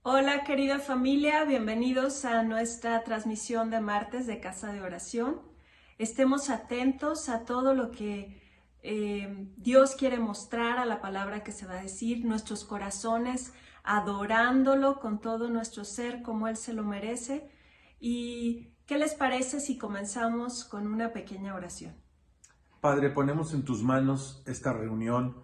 Hola querida familia, bienvenidos a nuestra transmisión de martes de Casa de Oración. Estemos atentos a todo lo que Dios quiere mostrar, a la palabra que se va a decir, nuestros corazones adorándolo con todo nuestro ser como Él se lo merece. ¿Y qué les parece si comenzamos con una pequeña oración? Padre, ponemos en tus manos esta reunión,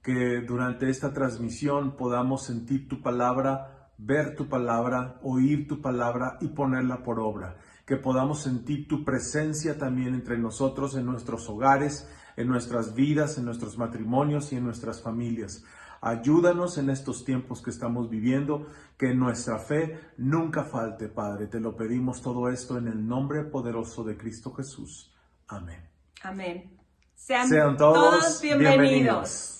que durante esta transmisión podamos sentir tu palabra, ver tu palabra, oír tu palabra y ponerla por obra. Que podamos sentir tu presencia también entre nosotros, en nuestros hogares, en nuestras vidas, en nuestros matrimonios y en nuestras familias. Ayúdanos en estos tiempos que estamos viviendo, que nuestra fe nunca falte, Padre. Te lo pedimos todo esto en el nombre poderoso de Cristo Jesús. Amén. Amén. Sean Todos todos bienvenidos.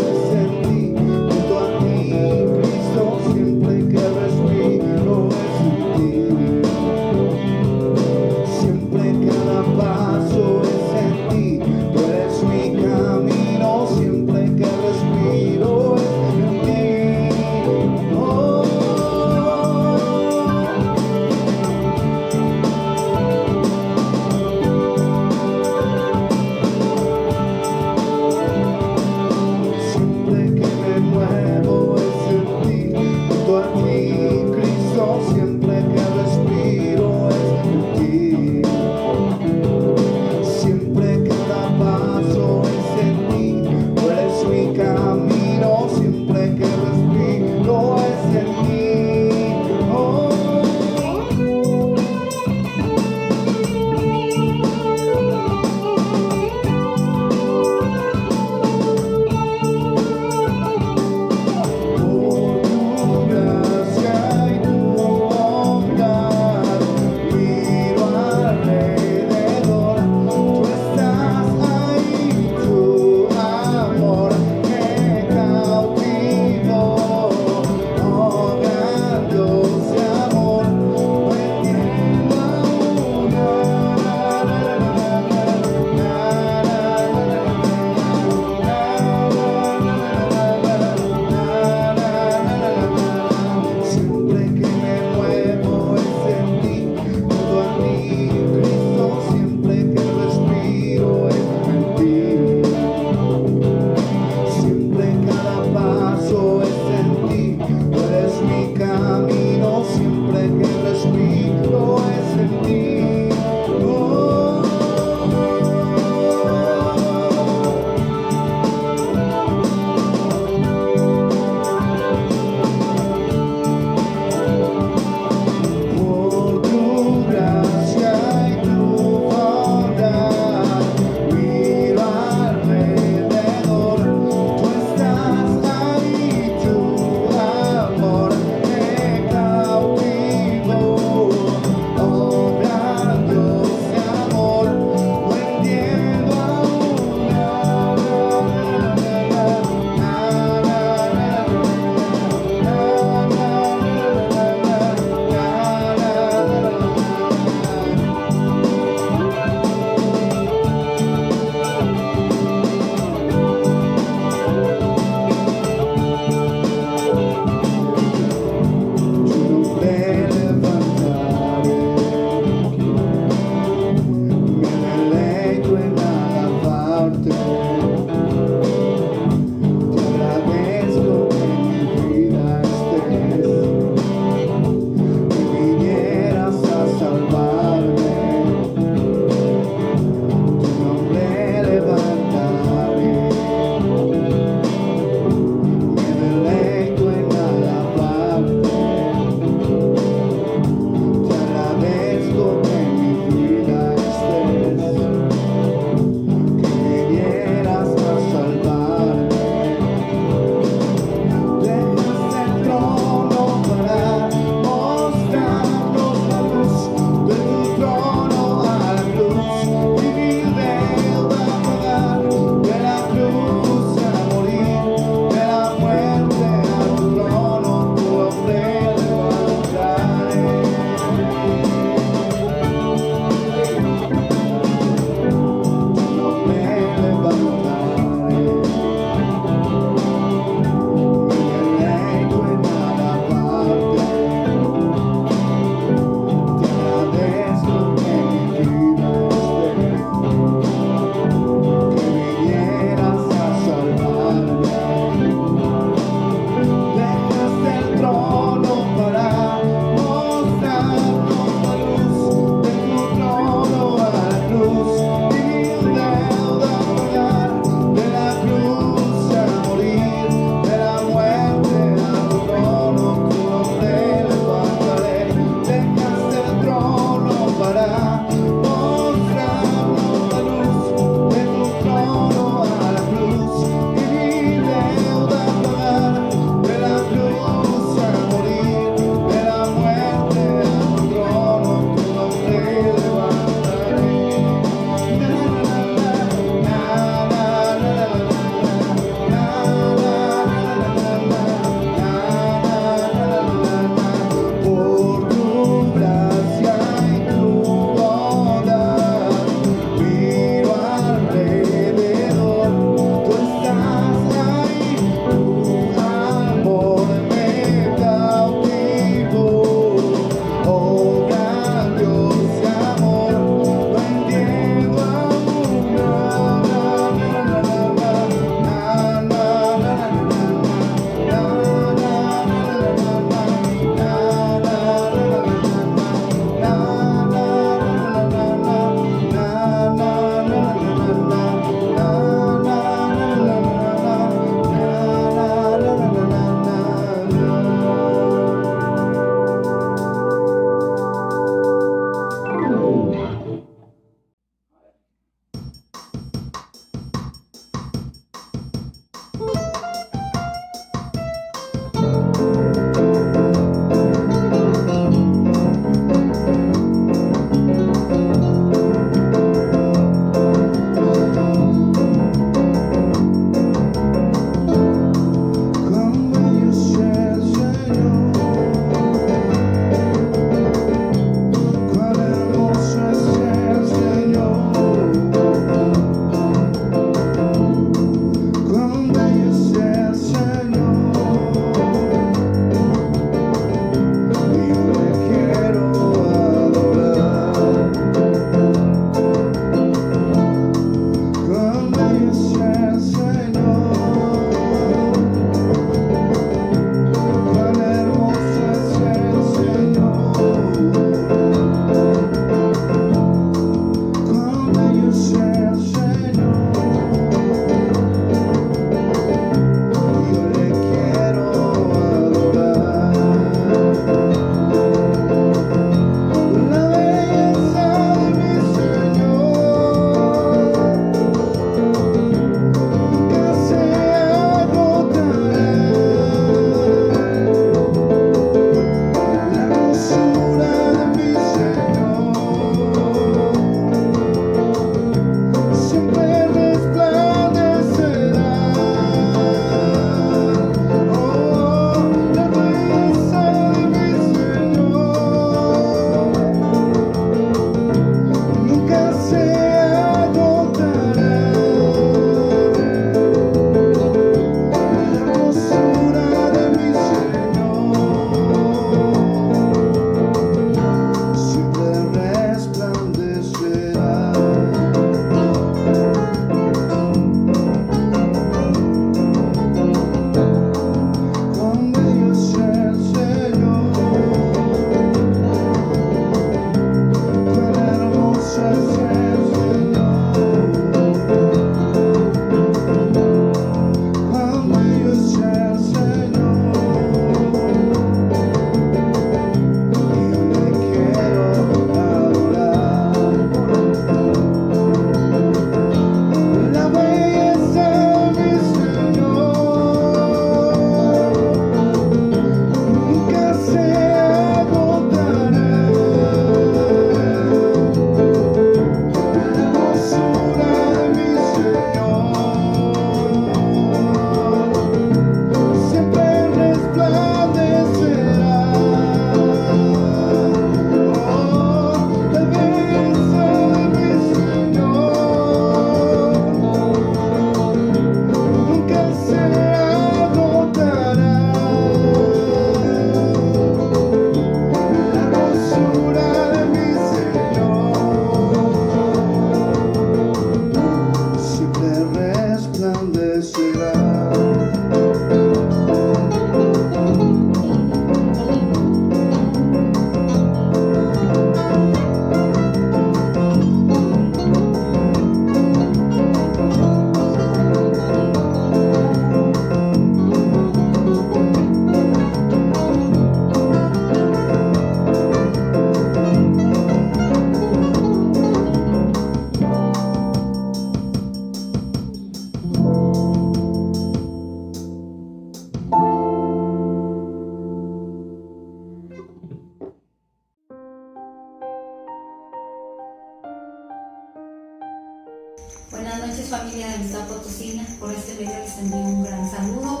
Buenas noches, familia de Amistad Potosina. Por este medio les envío un gran saludo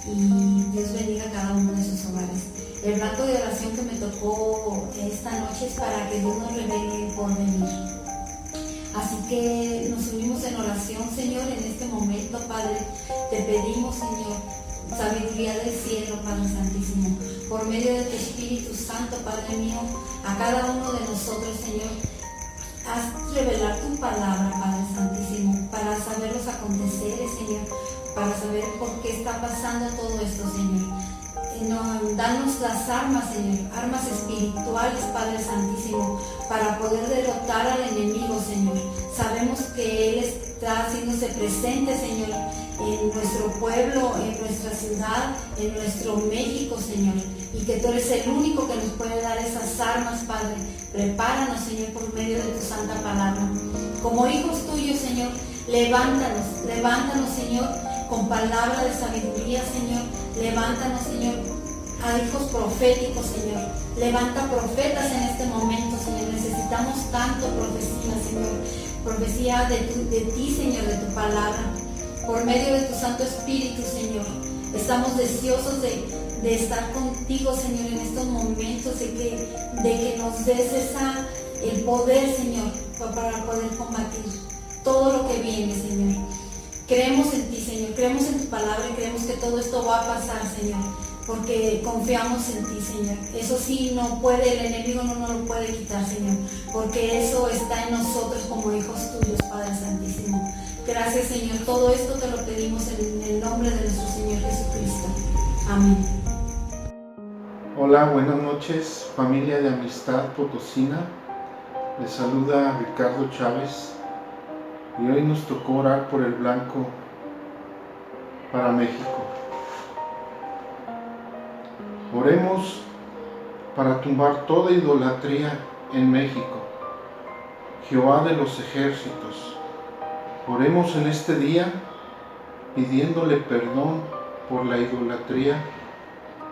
y Dios bendiga a cada uno de sus hogares. El rato de oración que me tocó esta noche es para que Dios nos revele por venir. Así que nos unimos en oración, Señor, en este momento, Padre. Te pedimos, Señor, sabiduría del cielo, Padre Santísimo, por medio de tu Espíritu Santo, Padre mío, a cada uno de nosotros, Señor. Haz revelar tu palabra, Padre Santísimo, para saber los aconteceres, Señor, para saber por qué está pasando todo esto, Señor. Danos las armas, Señor, armas espirituales, Padre Santísimo, para poder derrotar al enemigo, Señor. Sabemos que Él está haciéndose presente, Señor, en nuestro pueblo, en nuestra ciudad, en nuestro México, Señor, y que tú eres el único que nos puede dar esas armas, Padre. Prepáranos, Señor, por medio de tu santa palabra. Como hijos tuyos, Señor, levántanos, Señor, con palabra de sabiduría, Señor. Levántanos, Señor, a hijos proféticos, Señor. Levanta profetas en este momento, Señor. Necesitamos tanto profecía, Señor. Profecía de ti, Señor, de tu palabra. Por medio de tu Santo Espíritu, Señor. Estamos deseosos de estar contigo, Señor, en estos momentos, de que nos des el poder, Señor, para poder combatir todo lo que viene, Señor. Creemos en ti, Señor, creemos en tu palabra y creemos que todo esto va a pasar, Señor, porque confiamos en ti, Señor. Eso sí, el enemigo no nos lo puede quitar, Señor, porque eso está en nosotros como hijos tuyos, Padre Santísimo. Gracias, Señor. Todo esto te lo pedimos en el nombre de nuestro Señor Jesucristo. Amén. Hola, buenas noches, familia de Amistad Potosina. Les saluda Ricardo Chávez y hoy nos tocó orar por el blanco para México. Oremos para tumbar toda idolatría en México. Jehová de los ejércitos, oremos en este día pidiéndole perdón por la idolatría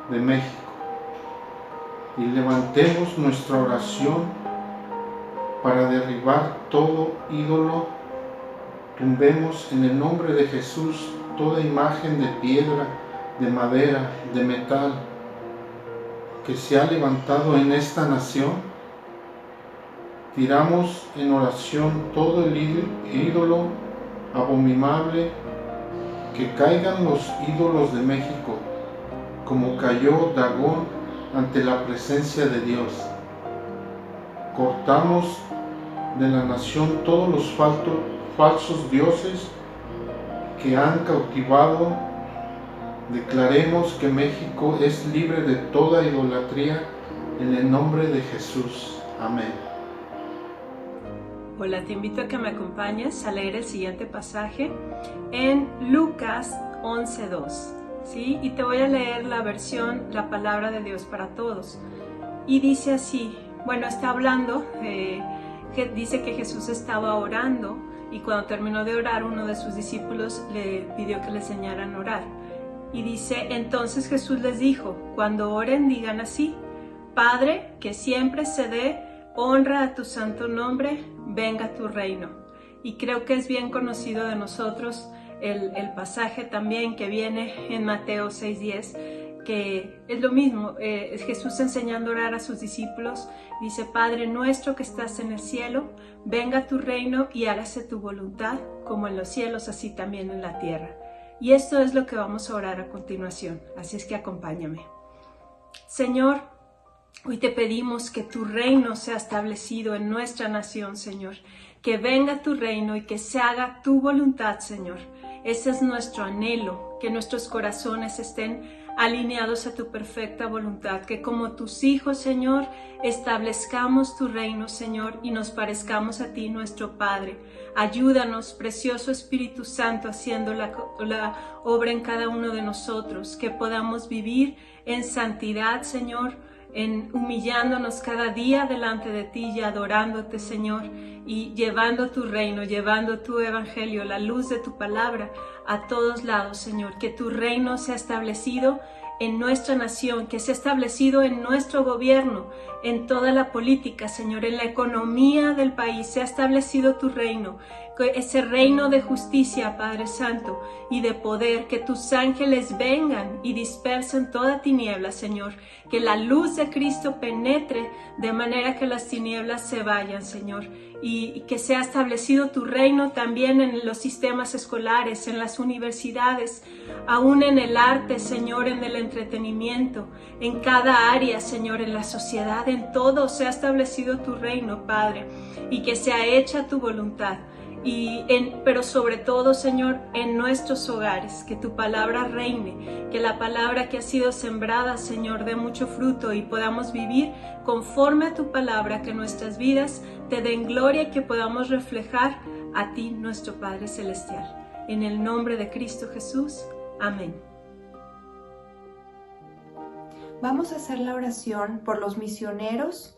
de México y levantemos nuestra oración para derribar todo ídolo. Tumbemos en el nombre de Jesús toda imagen de piedra, de madera, de metal que se ha levantado en esta nación. Tiramos en oración todo el ídolo abominable, que caigan los ídolos de México, como cayó Dagón ante la presencia de Dios. Cortamos de la nación todos los falsos dioses que han cautivado. Declaremos que México es libre de toda idolatría en el nombre de Jesús. Amén. Hola, te invito a que me acompañes a leer el siguiente pasaje en Lucas 11:2, ¿sí? Y te voy a leer la versión La Palabra de Dios para Todos. Y dice así, está hablando, que dice que Jesús estaba orando y cuando terminó de orar, uno de sus discípulos le pidió que le enseñaran a orar. Y dice, entonces Jesús les dijo, cuando oren digan así, Padre, que siempre se dé honra a tu santo nombre, venga tu reino. Y creo que es bien conocido de nosotros el pasaje también que viene en Mateo 6:10, que es lo mismo, es Jesús enseñando a orar a sus discípulos. Dice: Padre nuestro que estás en el cielo, venga tu reino y hágase tu voluntad, como en los cielos, así también en la tierra. Y esto es lo que vamos a orar a continuación, así es que acompáñame. Señor, hoy te pedimos que tu reino sea establecido en nuestra nación, Señor. Que venga tu reino y que se haga tu voluntad, Señor. Ese es nuestro anhelo, que nuestros corazones estén alineados a tu perfecta voluntad, que como tus hijos, Señor, establezcamos tu reino, Señor, y nos parezcamos a ti, nuestro Padre. Ayúdanos, precioso Espíritu Santo, haciendo la obra en cada uno de nosotros, que podamos vivir en santidad, Señor, en humillándonos cada día delante de ti y adorándote, Señor, y llevando tu reino, llevando tu evangelio, la luz de tu palabra a todos lados, Señor. Que tu reino sea establecido en nuestra nación, que sea establecido en nuestro gobierno, en toda la política, Señor, en la economía del país, sea establecido tu reino, ese reino de justicia, Padre Santo, y de poder, que tus ángeles vengan y dispersen toda tiniebla, Señor, que la luz de Cristo penetre de manera que las tinieblas se vayan, Señor, y que sea establecido tu reino también en los sistemas escolares, en las universidades, aún en el arte, Señor, en el entretenimiento, en cada área, Señor, en la sociedad, en todo sea establecido tu reino, Padre, y que sea hecha tu voluntad. Pero sobre todo, Señor, en nuestros hogares, que tu palabra reine, que la palabra que ha sido sembrada, Señor, dé mucho fruto y podamos vivir conforme a tu palabra, que nuestras vidas te den gloria y que podamos reflejar a ti, nuestro Padre Celestial. En el nombre de Cristo Jesús. Amén. Vamos a hacer la oración por los misioneros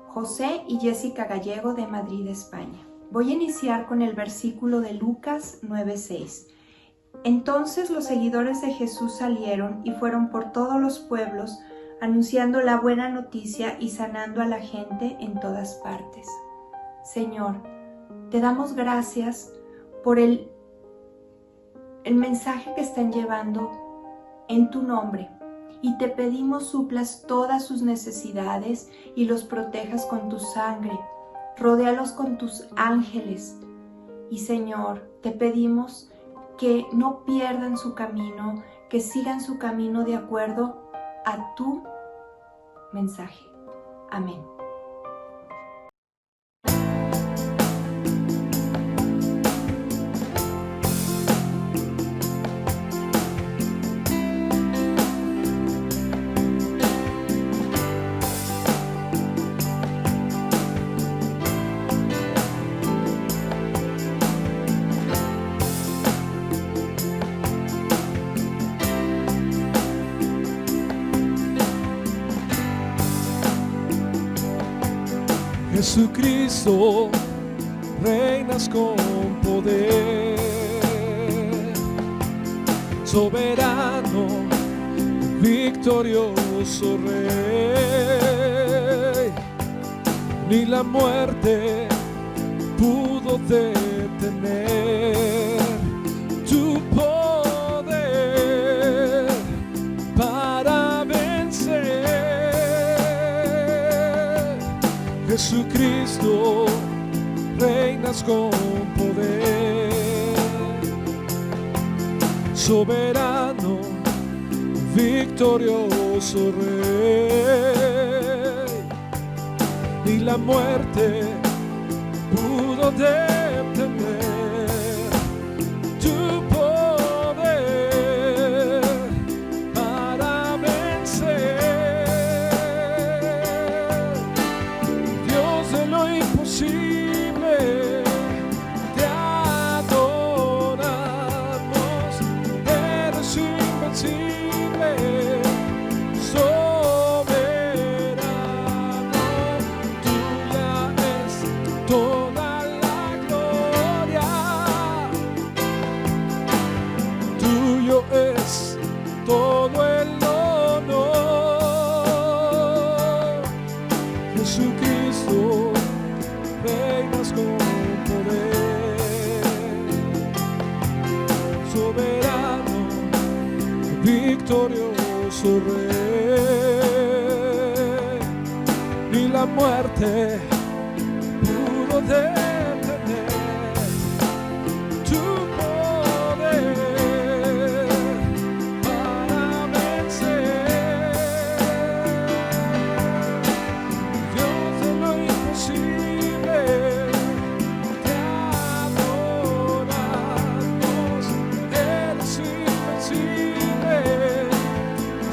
José y Jessica Gallego de Madrid, España. Voy a iniciar con el versículo de Lucas 9:6. Entonces los seguidores de Jesús salieron y fueron por todos los pueblos, anunciando la buena noticia y sanando a la gente en todas partes. Señor, te damos gracias por el mensaje que están llevando en tu nombre, y te pedimos suplas todas sus necesidades y los protejas con tu sangre. Rodéalos con tus ángeles. Y Señor, te pedimos que no pierdan su camino, que sigan su camino de acuerdo a tu mensaje. Amén. Jesucristo, reinas con poder, soberano, victorioso Rey. Ni la muerte pudo detener tu poder para vencer. Jesucristo, reinas con poder, soberano, victorioso Rey. Ni la muerte pudo detener tu poder para vencer. Dios de lo imposible, te adoramos, eres invencible, soberano, tuya es toda la gloria, tuyo es todo el honor. Jesucristo, reinas con poder, soberano, victorioso glorioso Rey, ni la muerte pudo detener tu poder para vencer. Dios de lo imposible, te adoramos, eres invencible,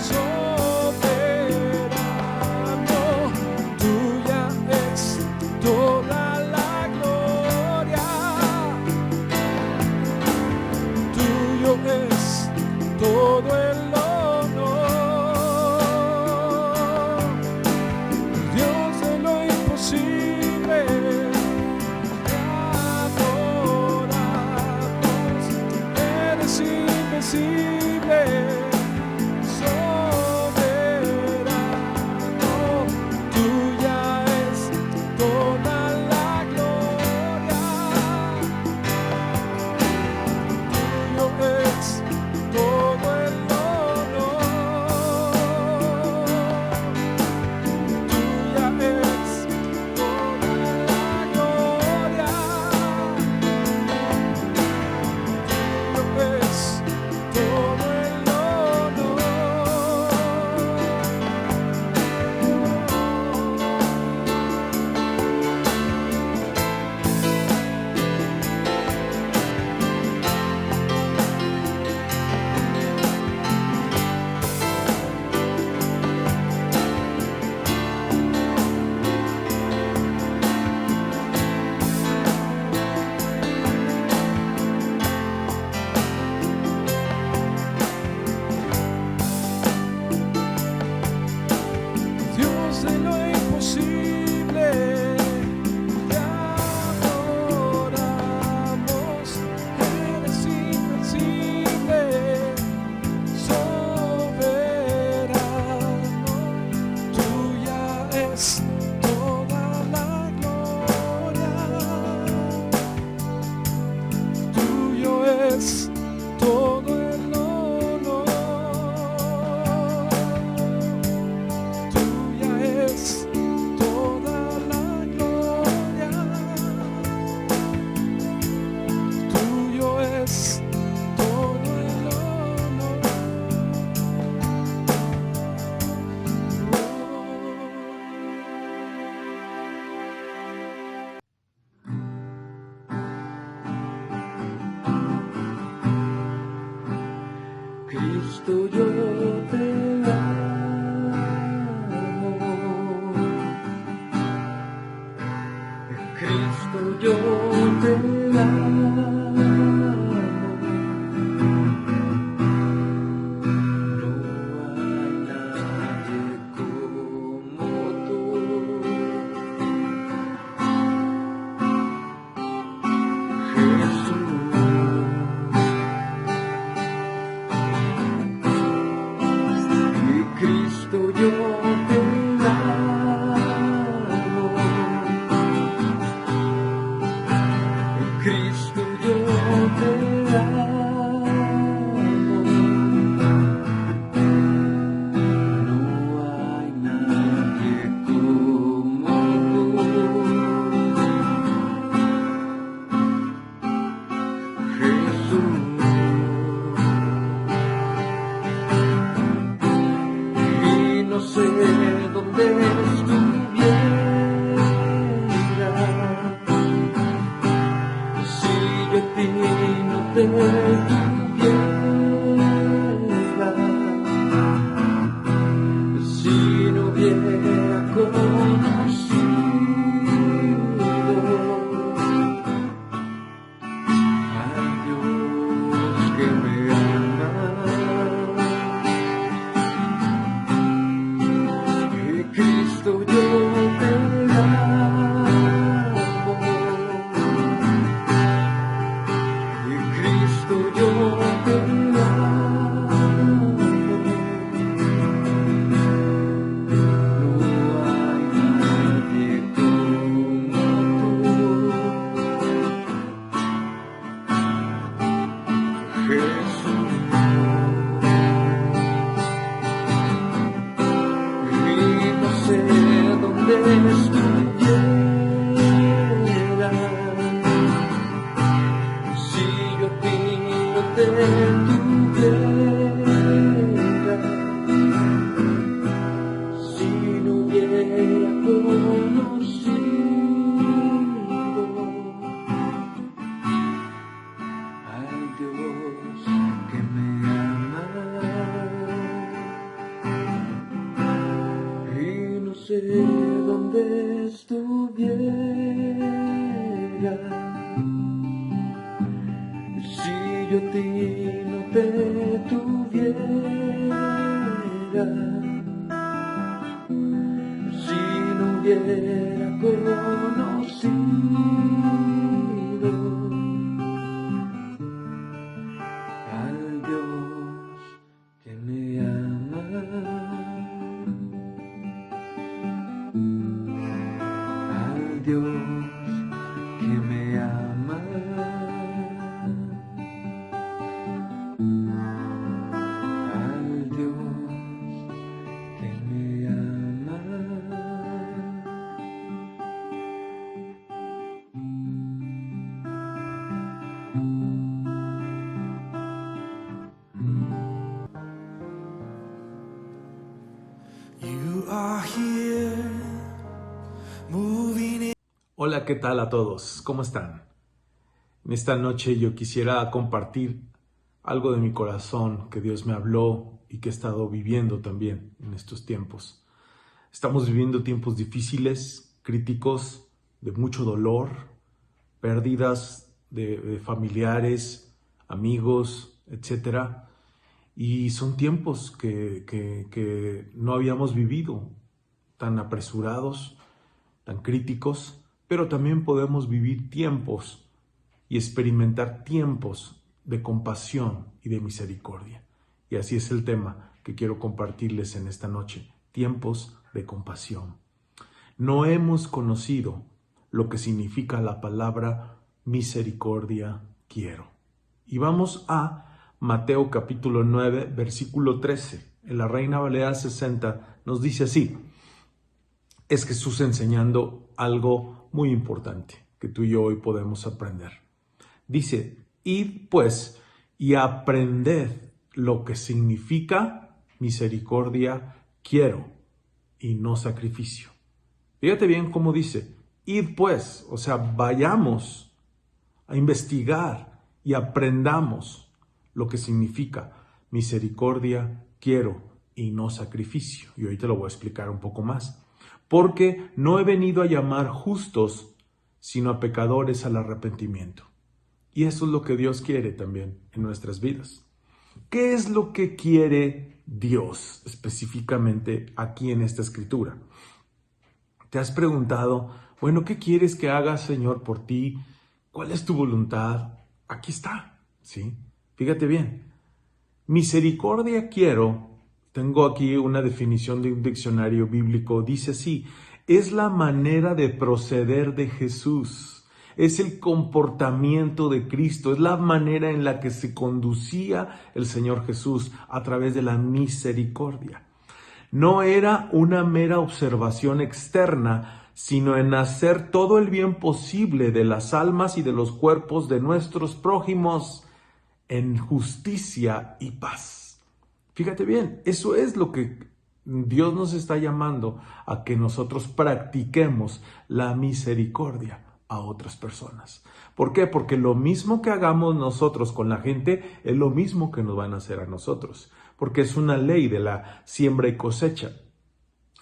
soberano, tuya es toda la gloria, tuyo es todo el honor. Dios de lo imposible, te adoramos, eres invencible, soberano, tuya es toda la gloria, tuyo es todo el honor, tuya es toda la gloria, tuyo es todo el Dios de lo imposible, te adoramos, eres invencible, soberano, tuya es toda la gloria, tuyo es todo el honor. Tuya es toda la gloria, tuyo es todo el honor. Cristo, yo te amo. Cristo, yo te amo. No hay nadie como tú. Jesús. Y Cristo, yo te amo. Cristo, yo te amo. No hay nadie como tú, Jesús. Y no sé dónde estuviera si yo a ti no te tuviera, si no hubiera conocido al Dios que me ama. Cristo, yo te amo. Cristo, yo te amo. No hay estuviera, si yo a ti no te tuviera, si no hubiera conocido al Dios que me ama, y no sé dónde estuviera, si yo a ti no te tuviera, si no hubiera conocido al Dios que me ama, al Dios que me ama, al Dios que me ama. You are here, moving in. Hola, ¿qué tal a todos? ¿Cómo están? En esta noche yo quisiera compartir algo de mi corazón que Dios me habló y que he estado viviendo también en estos tiempos. Estamos viviendo tiempos difíciles, críticos, de mucho dolor, pérdidas de familiares, amigos, etc. Y son tiempos que no habíamos vivido tan apresurados, tan críticos, pero también podemos vivir tiempos y experimentar tiempos de compasión y de misericordia. Y así es el tema que quiero compartirles en esta noche, tiempos de compasión. No hemos conocido lo que significa la palabra misericordia quiero. Y vamos a Mateo capítulo 9, versículo 13. En la Reina Valera 60 nos dice así. Es Jesús enseñando algo muy importante que tú y yo hoy podemos aprender. Dice, id pues y aprended lo que significa misericordia quiero y no sacrificio. Fíjate bien cómo dice, id pues, o sea, vayamos a investigar y aprendamos lo que significa misericordia quiero y no sacrificio. Y hoy te lo voy a explicar un poco más. Porque no he venido a llamar justos, sino a pecadores al arrepentimiento. Y eso es lo que Dios quiere también en nuestras vidas. ¿Qué es lo que quiere Dios específicamente aquí en esta escritura? ¿Te has preguntado, bueno, qué quieres que haga, Señor, por ti? ¿Cuál es tu voluntad? Aquí está, ¿sí? Fíjate bien. Misericordia quiero, tengo aquí una definición de un diccionario bíblico, dice así, es la manera de proceder de Jesús. Es el comportamiento de Cristo, es la manera en la que se conducía el Señor Jesús a través de la misericordia. No era una mera observación externa, sino en hacer todo el bien posible de las almas y de los cuerpos de nuestros prójimos en justicia y paz. Fíjate bien, eso es lo que Dios nos está llamando a que nosotros practiquemos la misericordia a otras personas. ¿Por qué? Porque lo mismo que hagamos nosotros con la gente es lo mismo que nos van a hacer a nosotros. Porque es una ley de la siembra y cosecha.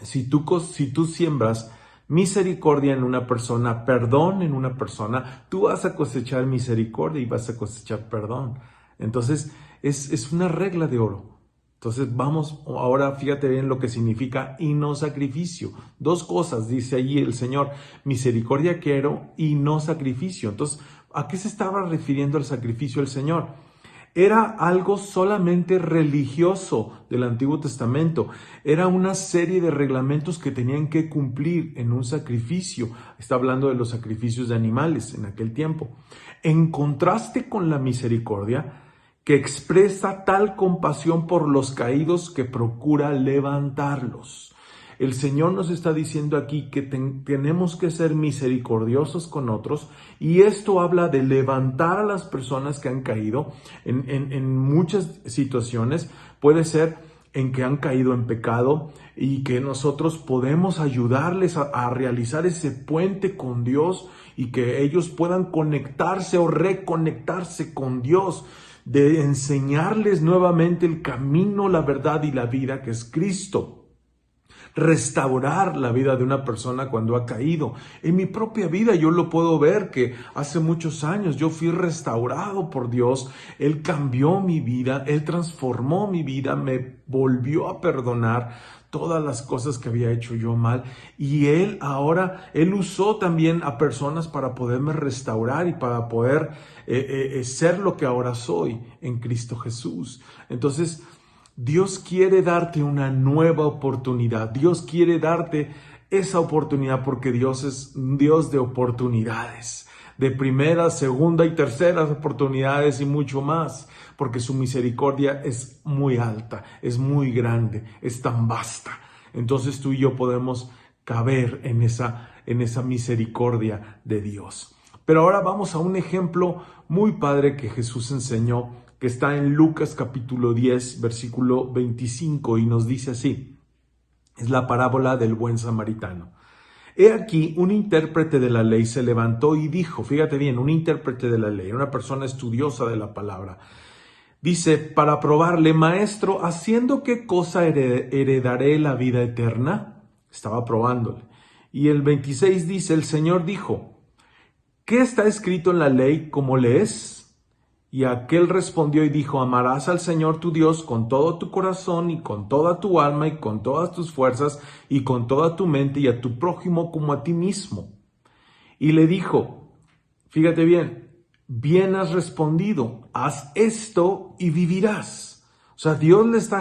Si tú siembras misericordia en una persona, perdón en una persona, tú vas a cosechar misericordia y vas a cosechar perdón. Entonces, es una regla de oro. Entonces vamos, ahora fíjate bien lo que significa y no sacrificio. Dos cosas, dice allí el Señor, misericordia quiero y no sacrificio. Entonces, ¿a qué se estaba refiriendo el sacrificio del Señor? Era algo solamente religioso del Antiguo Testamento. Era una serie de reglamentos que tenían que cumplir en un sacrificio. Está hablando de los sacrificios de animales en aquel tiempo. En contraste con la misericordia, que expresa tal compasión por los caídos que procura levantarlos. el Señor nos está diciendo aquí que tenemos que ser misericordiosos con otros, y esto habla de levantar a las personas que han caído en muchas situaciones. Puede ser en que han caído en pecado y que nosotros podemos ayudarles a realizar ese puente con Dios y que ellos puedan conectarse o reconectarse con Dios, de enseñarles nuevamente el camino, la verdad y la vida, que es Cristo. Restaurar la vida de una persona cuando ha caído. En mi propia vida yo lo puedo ver, que hace muchos años yo fui restaurado por Dios. Él cambió mi vida, Él transformó mi vida, me volvió a perdonar todas las cosas que había hecho yo mal, y Él usó también a personas para poderme restaurar y para poder ser lo que ahora soy en Cristo Jesús. Entonces, Dios quiere darte una nueva oportunidad. Dios quiere darte esa oportunidad porque Dios es un Dios de oportunidades, de primera, segunda y terceras oportunidades y mucho más, porque su misericordia es muy alta, es muy grande, es tan vasta. Entonces tú y yo podemos caber en esa misericordia de Dios. Pero ahora vamos a un ejemplo muy padre que Jesús enseñó, que está en Lucas capítulo 10, versículo 25, y nos dice así. Es la parábola del buen samaritano. He aquí, un intérprete de la ley se levantó y dijo, fíjate bien, un intérprete de la ley, una persona estudiosa de la palabra, dice, para probarle, maestro, ¿haciendo qué cosa heredaré la vida eterna? Estaba probándole. Y el 26 dice, el Señor dijo, ¿qué está escrito en la ley? ¿Cómo lees? Y aquel respondió y dijo, amarás al Señor tu Dios con todo tu corazón y con toda tu alma y con todas tus fuerzas y con toda tu mente, y a tu prójimo como a ti mismo. Y le dijo, fíjate bien, bien has respondido, haz esto y vivirás. O sea,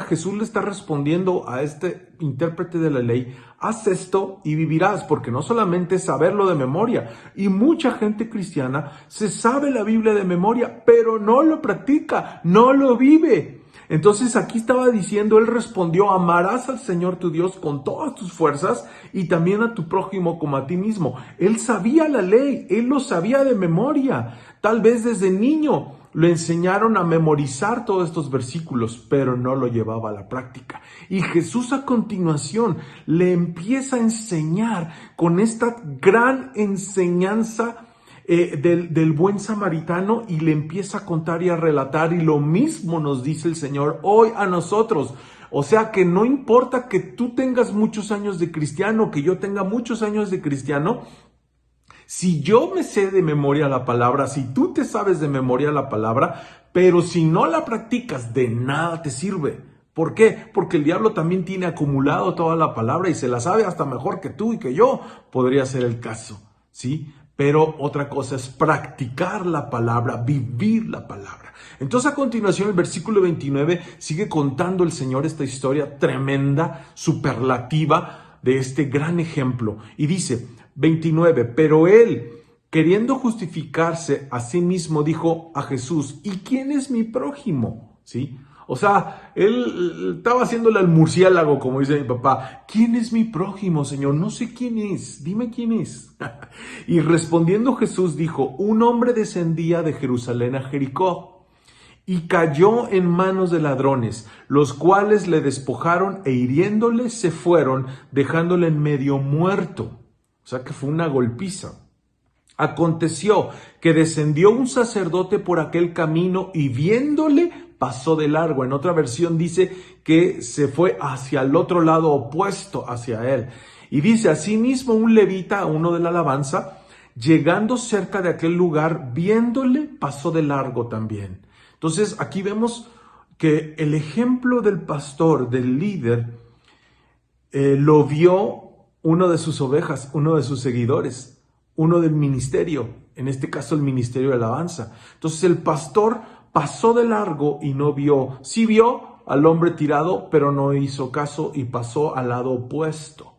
Jesús le está respondiendo a este intérprete de la ley, haz esto y vivirás, porque no solamente es saberlo de memoria, y mucha gente cristiana se sabe la Biblia de memoria, pero no lo practica, no lo vive. Entonces aquí estaba diciendo, él respondió, amarás al Señor tu Dios con todas tus fuerzas y también a tu prójimo como a ti mismo. Él sabía la ley, él lo sabía de memoria. Tal vez desde niño lo enseñaron a memorizar todos estos versículos, pero no lo llevaba a la práctica. Y Jesús a continuación le empieza a enseñar con esta gran enseñanza del buen samaritano, y le empieza a contar y a relatar, y lo mismo nos dice el Señor hoy a nosotros. O sea que no importa que tú tengas muchos años de cristiano, que yo tenga muchos años de cristiano, si yo me sé de memoria la palabra, si tú te sabes de memoria la palabra, pero si no la practicas, de nada te sirve. ¿Por qué? Porque el diablo también tiene acumulado toda la palabra y se la sabe hasta mejor que tú y que yo. Podría ser el caso, ¿sí? Pero otra cosa es practicar la palabra, vivir la palabra. Entonces a continuación el versículo 29 sigue contando el Señor esta historia tremenda, superlativa de este gran ejemplo. Y dice 29, pero él, queriendo justificarse a sí mismo, dijo a Jesús, ¿y quién es mi prójimo? ¿Sí? O sea, él estaba haciéndole al murciélago, como dice mi papá. ¿Quién es mi prójimo, Señor? No sé quién es. Dime quién es. Y respondiendo Jesús dijo, un hombre descendía de Jerusalén a Jericó y cayó en manos de ladrones, los cuales le despojaron e hiriéndole se fueron, dejándole en medio muerto. O sea que fue una golpiza. Aconteció que descendió un sacerdote por aquel camino y viéndole pasó de largo. En otra versión dice que se fue hacia el otro lado opuesto hacia él. Y dice, asimismo un levita, uno de la alabanza, llegando cerca de aquel lugar, viéndole pasó de largo también. Entonces aquí vemos que el ejemplo del pastor, del líder, lo vio uno de sus ovejas, uno de sus seguidores, uno del ministerio, en este caso el ministerio de alabanza. Entonces el pastor pasó de largo y no vio. Sí vio al hombre tirado, pero no hizo caso y pasó al lado opuesto.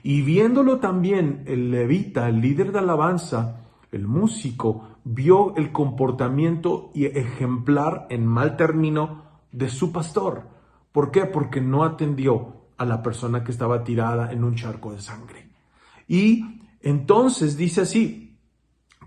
Y viéndolo también el levita, el líder de alabanza, el músico, vio el comportamiento ejemplar, en mal término, de su pastor. ¿Por qué? Porque no atendió a la persona que estaba tirada en un charco de sangre. Y entonces dice así,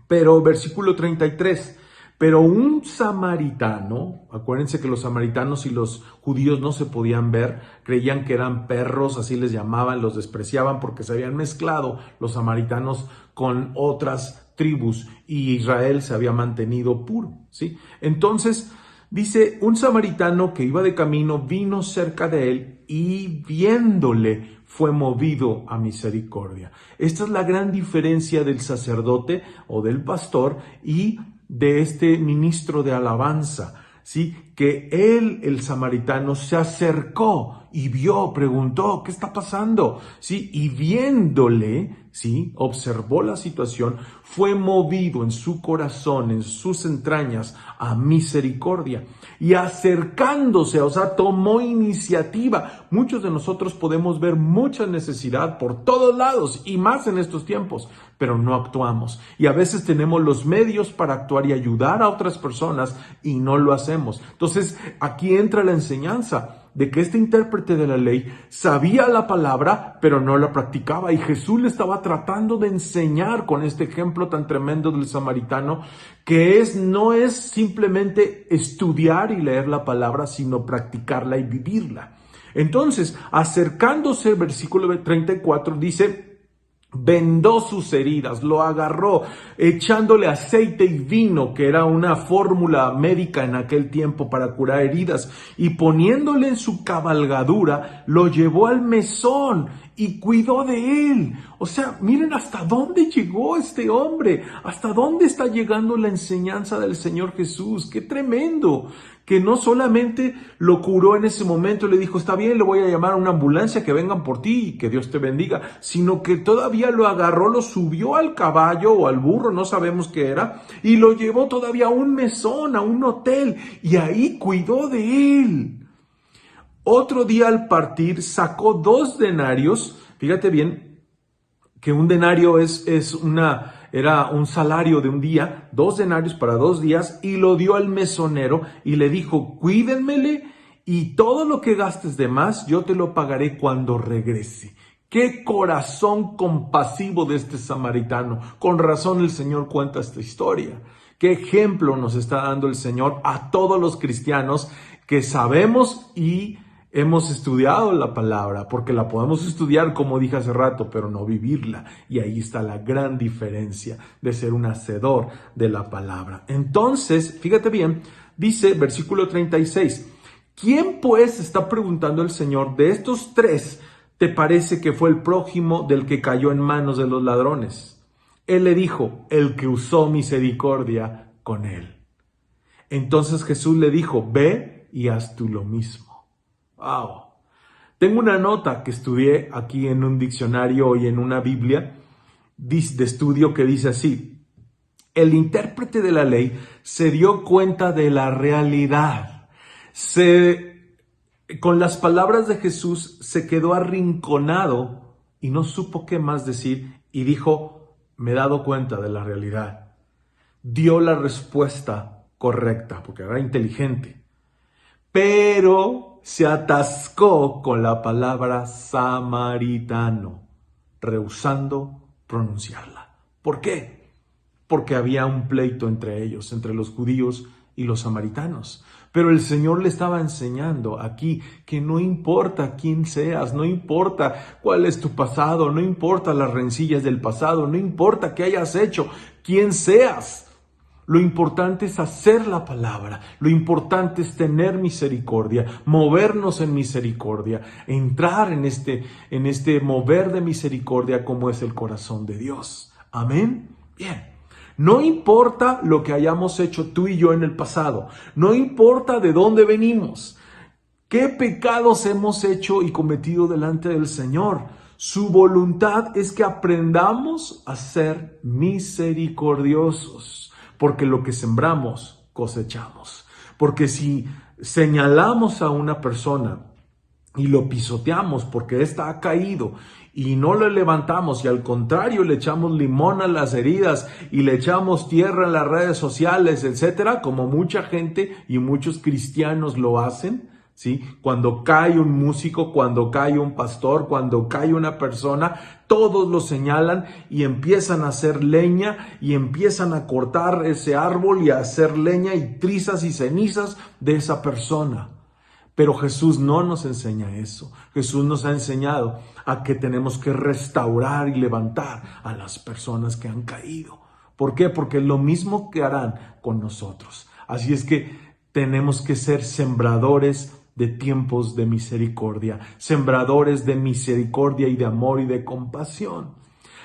pero versículo 33, pero un samaritano, acuérdense que los samaritanos y los judíos no se podían ver, creían que eran perros, así les llamaban, los despreciaban porque se habían mezclado los samaritanos con otras tribus y Israel se había mantenido puro, ¿sí? Entonces dice, un samaritano que iba de camino vino cerca de él y viéndole fue movido a misericordia. Esta es la gran diferencia del sacerdote o del pastor y de este ministro de alabanza, ¿sí? Que él, el samaritano, se acercó y vio, preguntó, ¿qué está pasando? ¿Sí? Y viéndole, ¿sí? Observó la situación, fue movido en su corazón, en sus entrañas, a misericordia. Y acercándose, o sea, tomó iniciativa. Muchos de nosotros podemos ver mucha necesidad por todos lados y más en estos tiempos, pero no actuamos. Y a veces tenemos los medios para actuar y ayudar a otras personas y no lo hacemos. Entonces, aquí entra la enseñanza de que este intérprete de la ley sabía la palabra, pero no la practicaba. Y Jesús le estaba tratando de enseñar con este ejemplo tan tremendo del samaritano, que no es simplemente estudiar y leer la palabra, sino practicarla y vivirla. Entonces, acercándose, versículo 34 dice, vendó sus heridas, lo agarró, echándole aceite y vino, que era una fórmula médica en aquel tiempo para curar heridas, y poniéndole en su cabalgadura, lo llevó al mesón y cuidó de él. O sea, miren hasta dónde llegó este hombre, hasta dónde está llegando la enseñanza del Señor Jesús. ¡Qué tremendo! Que no solamente lo curó en ese momento y le dijo, está bien, le voy a llamar a una ambulancia, que vengan por ti y que Dios te bendiga, sino que todavía lo agarró, lo subió al caballo o al burro, no sabemos qué era, y lo llevó todavía a un mesón, a un hotel, y ahí cuidó de él. Otro día al partir sacó 2 denarios, fíjate bien, que un denario era un salario de un día, 2 denarios para 2 días, y lo dio al mesonero y le dijo, cuídenmele y todo lo que gastes de más, yo te lo pagaré cuando regrese. ¡Qué corazón compasivo de este samaritano! Con razón el Señor cuenta esta historia. ¡Qué ejemplo nos está dando el Señor a todos los cristianos que sabemos y hemos estudiado la palabra, porque la podemos estudiar, como dije hace rato, pero no vivirla. Y ahí está la gran diferencia de ser un hacedor de la palabra. Entonces, fíjate bien, dice versículo 36, ¿quién pues, está preguntando el Señor, de estos 3 te parece que fue el prójimo del que cayó en manos de los ladrones? Él le dijo, el que usó misericordia con él. Entonces Jesús le dijo, ve y haz tú lo mismo. Wow. Tengo una nota que estudié aquí en un diccionario y en una Biblia de estudio que dice así: el intérprete de la ley se dio cuenta de la realidad. Con las palabras de Jesús se quedó arrinconado y no supo qué más decir y dijo, me he dado cuenta de la realidad. Dio la respuesta correcta porque era inteligente, pero se atascó con la palabra samaritano, rehusando pronunciarla. ¿Por qué? Porque había un pleito entre ellos, entre los judíos y los samaritanos. Pero el Señor le estaba enseñando aquí que no importa quién seas, no importa cuál es tu pasado, no importa las rencillas del pasado, no importa qué hayas hecho, quién seas. Lo importante es hacer la palabra, lo importante es tener misericordia, movernos en misericordia, entrar en este mover de misericordia como es el corazón de Dios. Amén. Bien. No importa lo que hayamos hecho tú y yo en el pasado, no importa de dónde venimos, qué pecados hemos hecho y cometido delante del Señor. Su voluntad es que aprendamos a ser misericordiosos. Porque lo que sembramos, cosechamos. Porque si señalamos a una persona y lo pisoteamos porque ésta ha caído y no lo levantamos y al contrario le echamos limón a las heridas y le echamos tierra en las redes sociales, etcétera, como mucha gente y muchos cristianos lo hacen, ¿sí? Cuando cae un músico, cuando cae un pastor, cuando cae una persona, todos lo señalan y empiezan a hacer leña y empiezan a cortar ese árbol y a hacer leña y trizas y cenizas de esa persona. Pero Jesús no nos enseña eso. Jesús nos ha enseñado a que tenemos que restaurar y levantar a las personas que han caído. ¿Por qué? Porque es lo mismo que harán con nosotros. Así es que tenemos que ser sembradores de tiempos de misericordia, sembradores de misericordia y de amor y de compasión.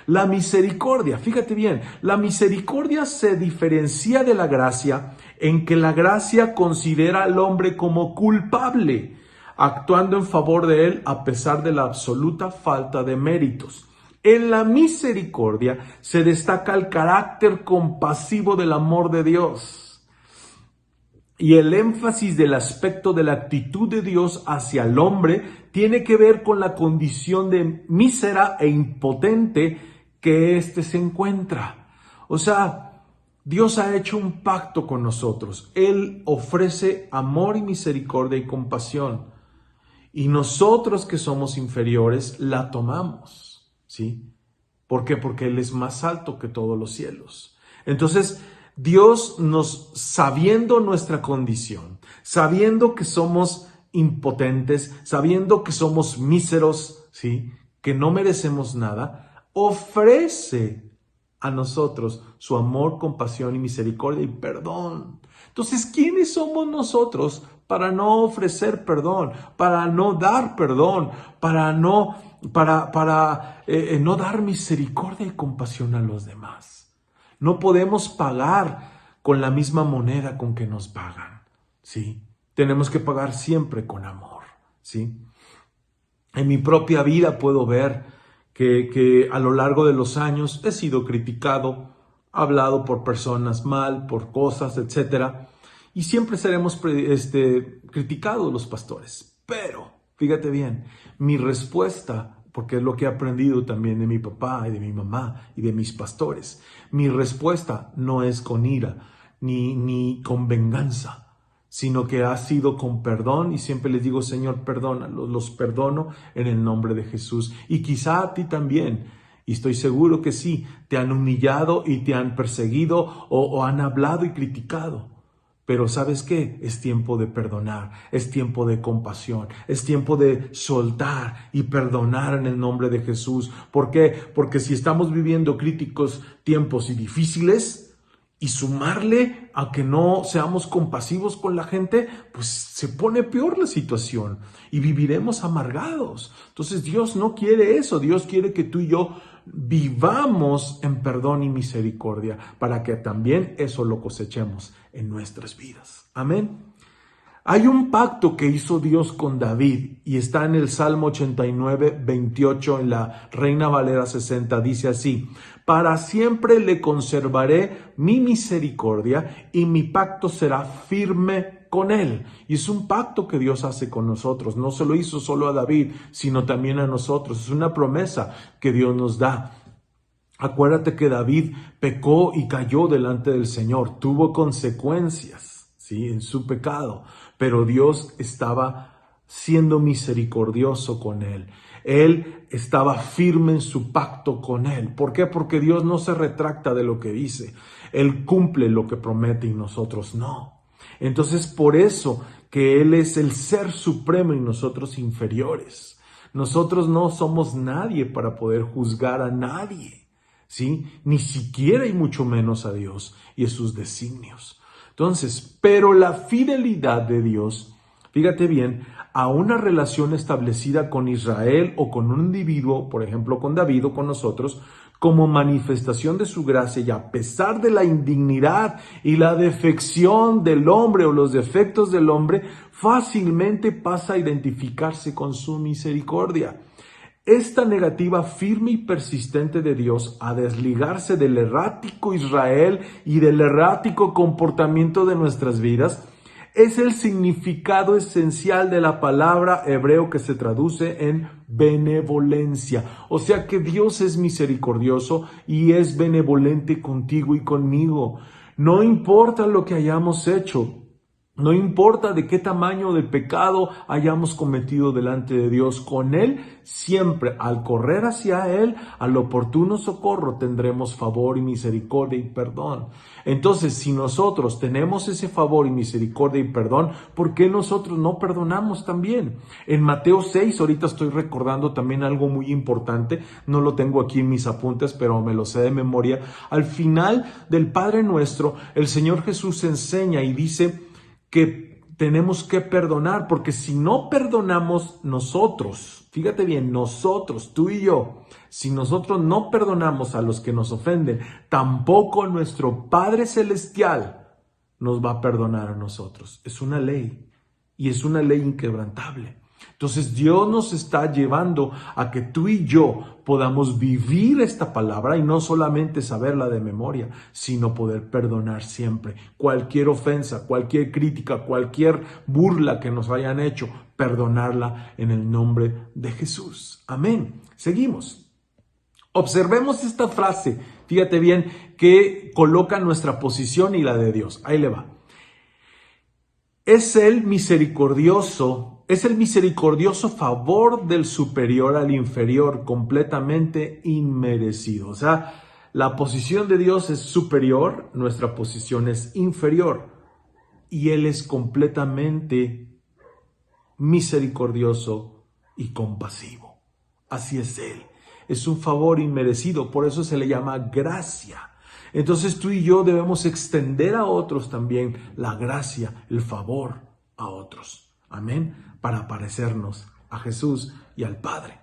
La misericordia, fíjate bien, la misericordia se diferencia de la gracia en que la gracia considera al hombre como culpable, actuando en favor de él a pesar de la absoluta falta de méritos. En la misericordia se destaca el carácter compasivo del amor de Dios. Y el énfasis del aspecto de la actitud de Dios hacia el hombre tiene que ver con la condición de mísera e impotente que éste se encuentra. O sea, Dios ha hecho un pacto con nosotros. Él ofrece amor y misericordia y compasión. Y nosotros que somos inferiores la tomamos, ¿sí? ¿Por qué? Porque Él es más alto que todos los cielos. Entonces, Dios sabiendo nuestra condición, sabiendo que somos impotentes, sabiendo que somos míseros, ¿sí? Que no merecemos nada, ofrece a nosotros su amor, compasión y misericordia y perdón. Entonces, ¿quiénes somos nosotros para no ofrecer perdón, para no dar perdón, para no dar misericordia y compasión a los demás? No podemos pagar con la misma moneda con que nos pagan, ¿sí? Tenemos que pagar siempre con amor, ¿sí? En mi propia vida puedo ver que a lo largo de los años he sido criticado, hablado por personas mal, por cosas, etcétera, y siempre seremos criticados los pastores. Pero, fíjate bien, mi respuesta, porque es lo que he aprendido también de mi papá y de mi mamá y de mis pastores, mi respuesta no es con ira ni con venganza, sino que ha sido con perdón, y siempre les digo, Señor, perdónalos, los perdono en el nombre de Jesús. Y quizá a ti también, y estoy seguro que sí, te han humillado y te han perseguido o han hablado y criticado. Pero ¿sabes qué? Es tiempo de perdonar, es tiempo de compasión, es tiempo de soltar y perdonar en el nombre de Jesús. ¿Por qué? Porque si estamos viviendo críticos tiempos y difíciles, y sumarle a que no seamos compasivos con la gente, pues se pone peor la situación y viviremos amargados. Entonces Dios no quiere eso. Dios quiere que tú y yo vivamos en perdón y misericordia para que también eso lo cosechemos en nuestras vidas. Amén. Hay un pacto que hizo Dios con David y está en el Salmo 89, 28 en la Reina Valera 60. Dice así: para siempre le conservaré mi misericordia y mi pacto será firme con él. Y es un pacto que Dios hace con nosotros. No se lo hizo solo a David, sino también a nosotros. Es una promesa que Dios nos da. Acuérdate que David pecó y cayó delante del Señor. Tuvo consecuencias, ¿sí?, en su pecado. Pero Dios estaba siendo misericordioso con él. Él estaba firme en su pacto con él. ¿Por qué? Porque Dios no se retracta de lo que dice. Él cumple lo que promete y nosotros no. Entonces, por eso que Él es el ser supremo y nosotros inferiores. Nosotros no somos nadie para poder juzgar a nadie, ¿sí? Ni siquiera y mucho menos a Dios y a sus designios. Entonces, pero la fidelidad de Dios, fíjate bien, a una relación establecida con Israel o con un individuo, por ejemplo con David o con nosotros, como manifestación de su gracia, y a pesar de la indignidad y la defección del hombre o los defectos del hombre, fácilmente pasa a identificarse con su misericordia. Esta negativa firme y persistente de Dios a desligarse del errático Israel y del errático comportamiento de nuestras vidas es el significado esencial de la palabra hebreo que se traduce en benevolencia. O sea que Dios es misericordioso y es benevolente contigo y conmigo. No importa lo que hayamos hecho, No importa de qué tamaño de pecado hayamos cometido delante de Dios, con Él siempre, al correr hacia Él, al oportuno socorro, tendremos favor y misericordia y perdón. Entonces, si nosotros tenemos ese favor y misericordia y perdón, ¿por qué nosotros no perdonamos también? En Mateo 6, ahorita estoy recordando también algo muy importante, no lo tengo aquí en mis apuntes, pero me lo sé de memoria. Al final del Padre Nuestro, el Señor Jesús enseña y dice que tenemos que perdonar, porque si no perdonamos nosotros, fíjate bien, nosotros, tú y yo, si nosotros no perdonamos a los que nos ofenden, tampoco nuestro Padre Celestial nos va a perdonar a nosotros. Es una ley, y es una ley inquebrantable. Entonces Dios nos está llevando a que tú y yo podamos vivir esta palabra y no solamente saberla de memoria, sino poder perdonar siempre. Cualquier ofensa, cualquier crítica, cualquier burla que nos hayan hecho, perdonarla en el nombre de Jesús. Amén. Seguimos. Observemos esta frase, fíjate bien, que coloca nuestra posición y la de Dios. Ahí le va. Es el misericordioso favor del superior al inferior, completamente inmerecido. O sea, la posición de Dios es superior, nuestra posición es inferior. Y Él es completamente misericordioso y compasivo. Así es Él. Es un favor inmerecido, por eso se le llama gracia. Entonces tú y yo debemos extender a otros también la gracia, el favor a otros. Amén. Para parecernos a Jesús y al Padre.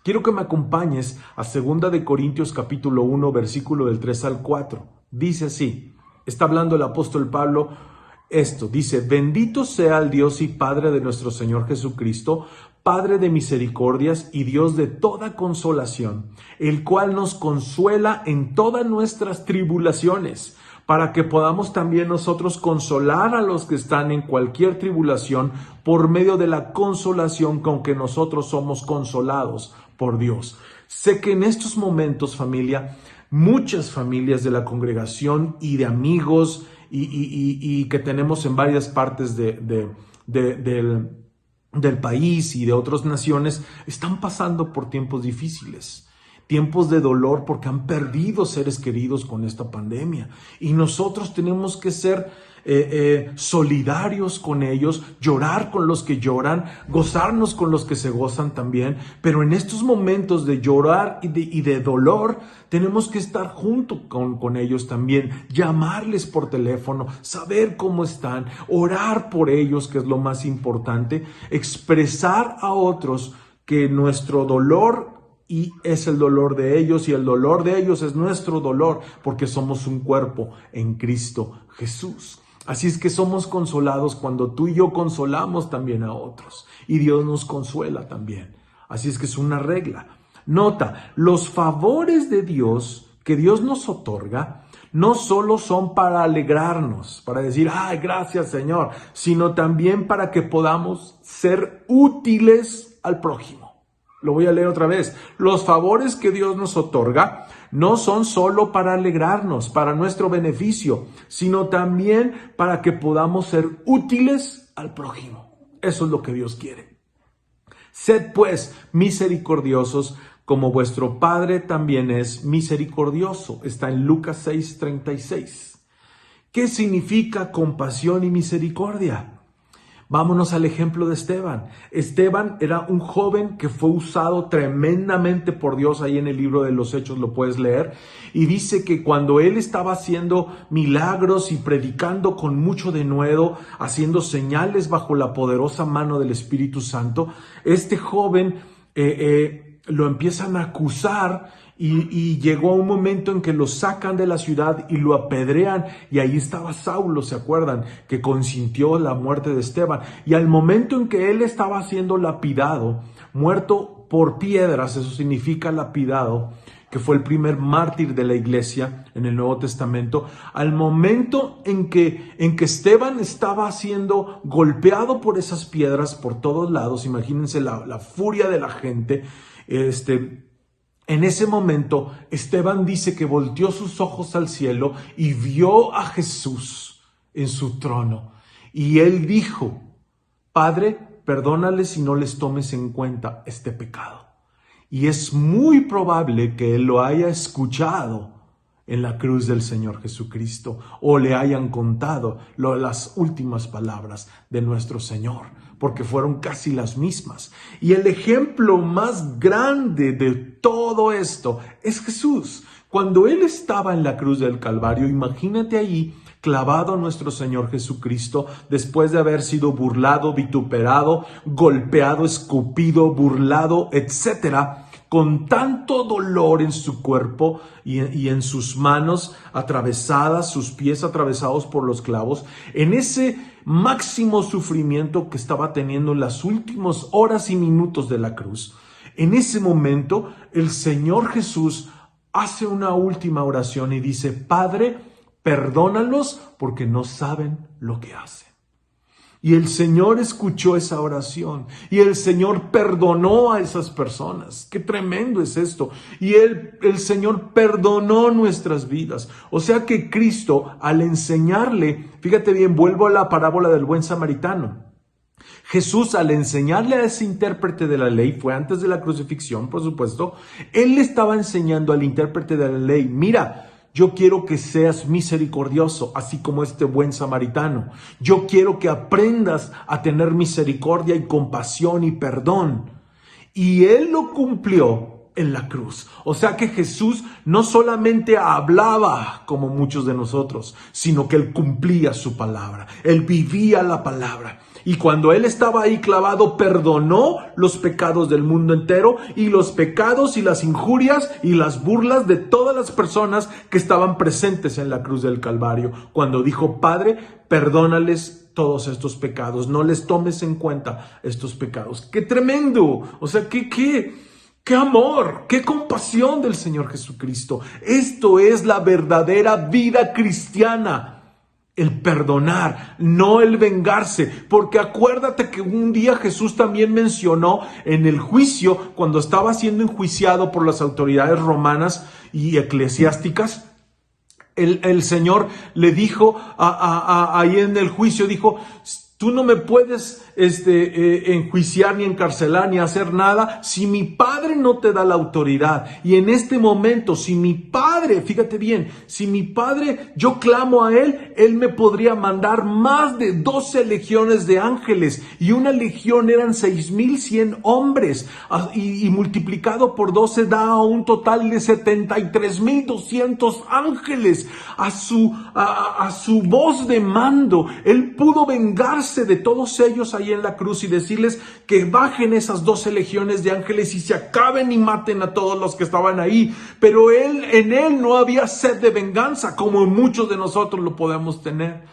Quiero que me acompañes a 2 de Corintios capítulo 1, versículo del 3 al 4. Dice así, está hablando el apóstol Pablo esto, dice, bendito sea el Dios y Padre de nuestro Señor Jesucristo, Padre de misericordias y Dios de toda consolación, el cual nos consuela en todas nuestras tribulaciones, para que podamos también nosotros consolar a los que están en cualquier tribulación por medio de la consolación con que nosotros somos consolados por Dios. Sé que en estos momentos, familia, muchas familias de la congregación y de amigos y que tenemos en varias partes del país y de otras naciones, están pasando por tiempos difíciles. Tiempos de dolor porque han perdido seres queridos con esta pandemia. Y nosotros tenemos que ser solidarios con ellos, llorar con los que lloran, gozarnos con los que se gozan también. Pero en estos momentos de llorar y de dolor, tenemos que estar junto con ellos también, llamarles por teléfono, saber cómo están, orar por ellos, que es lo más importante, expresar a otros que nuestro dolor y es el dolor de ellos y el dolor de ellos es nuestro dolor porque somos un cuerpo en Cristo Jesús. Así es que somos consolados cuando tú y yo consolamos también a otros y Dios nos consuela también. Así es que es una regla. Nota, los favores de Dios que Dios nos otorga no solo son para alegrarnos, para decir, ay, gracias Señor, sino también para que podamos ser útiles al prójimo. Lo voy a leer otra vez. Los favores que Dios nos otorga no son solo para alegrarnos, para nuestro beneficio, sino también para que podamos ser útiles al prójimo. Eso es lo que Dios quiere. Sed pues misericordiosos, como vuestro Padre también es misericordioso. Está en Lucas 6:36. ¿Qué significa compasión y misericordia? Vámonos al ejemplo de Esteban. Esteban era un joven que fue usado tremendamente por Dios. Ahí en el libro de los Hechos lo puedes leer. Y dice que cuando él estaba haciendo milagros y predicando con mucho denuedo, haciendo señales bajo la poderosa mano del Espíritu Santo, este joven lo empiezan a acusar y llegó un momento en que lo sacan de la ciudad y lo apedrean, y ahí estaba Saulo, ¿se acuerdan? Que consintió la muerte de Esteban, y al momento en que él estaba siendo lapidado, muerto por piedras, eso significa lapidado, que fue el primer mártir de la iglesia en el Nuevo Testamento, al momento en que Esteban estaba siendo golpeado por esas piedras por todos lados, imagínense la furia de la gente, en ese momento, Esteban dice que volteó sus ojos al cielo y vio a Jesús en su trono. Y él dijo: Padre, perdónales si no les tomes en cuenta este pecado. Y es muy probable que él lo haya escuchado en la cruz del Señor Jesucristo, o le hayan contado las últimas palabras de nuestro Señor, porque fueron casi las mismas. Y el ejemplo más grande de todo esto es Jesús. Cuando Él estaba en la cruz del Calvario, imagínate allí clavado nuestro Señor Jesucristo, después de haber sido burlado, vituperado, golpeado, escupido, burlado, etcétera, con tanto dolor en su cuerpo y en sus manos atravesadas, sus pies atravesados por los clavos, en ese máximo sufrimiento que estaba teniendo en las últimas horas y minutos de la cruz. En ese momento, el Señor Jesús hace una última oración y dice: Padre, perdónalos porque no saben lo que hacen. Y el Señor escuchó esa oración y el Señor perdonó a esas personas. ¡Qué tremendo es esto! Y el Señor perdonó nuestras vidas. O sea que Cristo, al enseñarle, fíjate bien, vuelvo a la parábola del buen samaritano. Jesús, al enseñarle a ese intérprete de la ley, fue antes de la crucifixión, por supuesto, Él le estaba enseñando al intérprete de la ley: mira, yo quiero que seas misericordioso, así como este buen samaritano. Yo quiero que aprendas a tener misericordia y compasión y perdón. Y Él lo cumplió en la cruz. O sea que Jesús no solamente hablaba como muchos de nosotros, sino que Él cumplía su palabra. Él vivía la palabra. Y cuando Él estaba ahí clavado, perdonó los pecados del mundo entero y los pecados y las injurias y las burlas de todas las personas que estaban presentes en la cruz del Calvario. Cuando dijo: Padre, perdónales todos estos pecados, no les tomes en cuenta estos pecados. ¡Qué tremendo! O sea, qué amor, qué compasión del Señor Jesucristo. Esto es la verdadera vida cristiana. El perdonar, no el vengarse, porque acuérdate que un día Jesús también mencionó en el juicio, cuando estaba siendo enjuiciado por las autoridades romanas y eclesiásticas, el Señor le dijo ahí en el juicio, dijo: tú no me puedes enjuiciar ni encarcelar ni hacer nada si mi Padre no te da la autoridad. Y en este momento, si mi Padre, fíjate bien, si mi Padre, yo clamo a Él, Él me podría mandar más de 12 legiones de ángeles. Y una legión eran 6,100 hombres. Y multiplicado por 12 da un total de 73,200 ángeles. A su voz de mando, Él pudo vengarse de todos ellos ahí en la cruz y decirles que bajen esas 12 legiones de ángeles y se acaben y maten a todos los que estaban ahí. Pero en él no había sed de venganza, como muchos de nosotros lo podemos tener.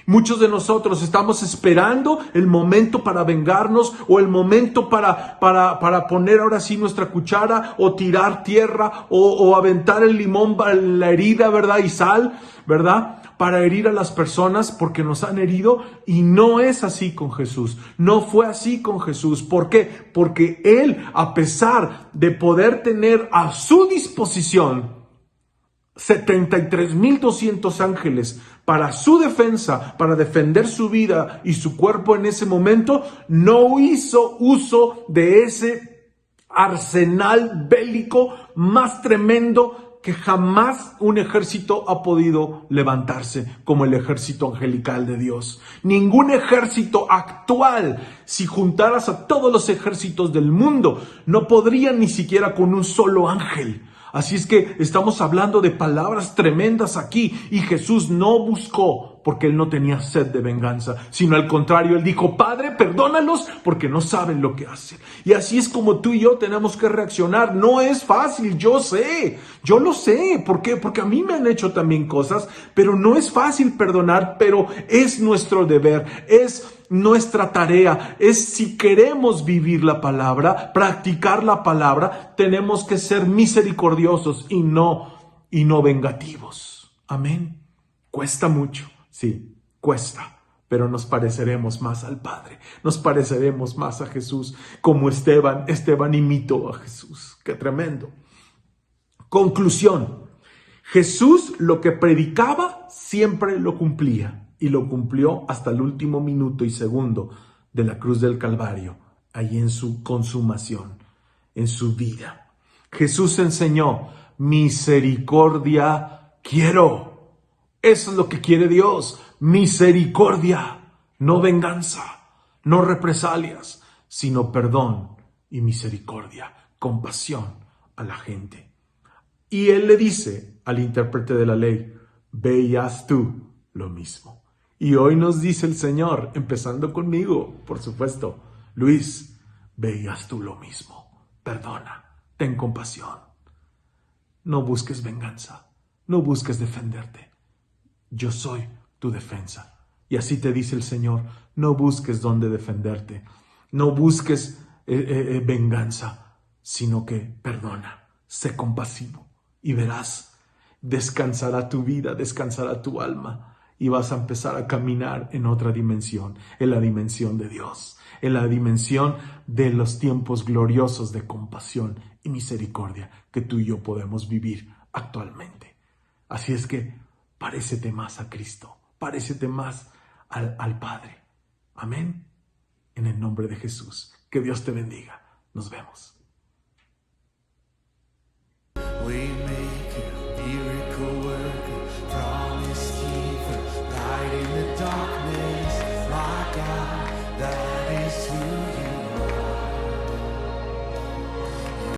Muchos de nosotros estamos esperando el momento para vengarnos, o el momento para poner ahora sí nuestra cuchara, o tirar tierra, o aventar el limón para la herida, ¿verdad? Y sal, ¿verdad? Para herir a las personas porque nos han herido. Y no es así con Jesús. No fue así con Jesús. ¿Por qué? Porque Él, a pesar de poder tener a su disposición 73,200 ángeles para su defensa, para defender su vida y su cuerpo en ese momento, no hizo uso de ese arsenal bélico más tremendo que jamás un ejército ha podido levantarse, como el ejército angelical de Dios. Ningún ejército actual, si juntaras a todos los ejércitos del mundo, no podrían ni siquiera con un solo ángel. Así es que estamos hablando de palabras tremendas aquí, y Jesús no buscó, porque Él no tenía sed de venganza, sino al contrario, Él dijo: Padre, perdónalos porque no saben lo que hacen. Y así es como tú y yo tenemos que reaccionar. No es fácil, yo lo sé. ¿Por qué? Porque a mí me han hecho también cosas, pero no es fácil perdonar, pero es nuestro deber, es nuestra tarea. Es, si queremos vivir la palabra, practicar la palabra, tenemos que ser misericordiosos y no vengativos. Amén. Cuesta mucho, sí, cuesta, pero nos pareceremos más al Padre, nos pareceremos más a Jesús, como Esteban imitó a Jesús. ¡Qué tremendo! Conclusión: Jesús lo que predicaba siempre lo cumplía. y lo cumplió hasta el último minuto y segundo de la cruz del Calvario, ahí en su consumación, en su vida. Jesús enseñó: misericordia quiero. Eso es lo que quiere Dios, misericordia, no venganza, no represalias, sino perdón y misericordia, compasión a la gente. Y Él le dice al intérprete de la ley: ve y haz tú lo mismo. Y hoy nos dice el Señor, empezando conmigo, por supuesto: Luis, ve y haz tú lo mismo. Perdona, ten compasión. No busques venganza, no busques defenderte. Yo soy tu defensa. Y así te dice el Señor: no busques dónde defenderte, no busques venganza, sino que perdona, sé compasivo y verás, descansará tu vida, descansará tu alma y vas a empezar a caminar en otra dimensión, en la dimensión de Dios, en la dimensión de los tiempos gloriosos de compasión y misericordia que tú y yo podemos vivir actualmente. Así es que parécete más a Cristo, parécete más al Padre. Amén. En el nombre de Jesús. Que Dios te bendiga. Nos vemos. Waymaker,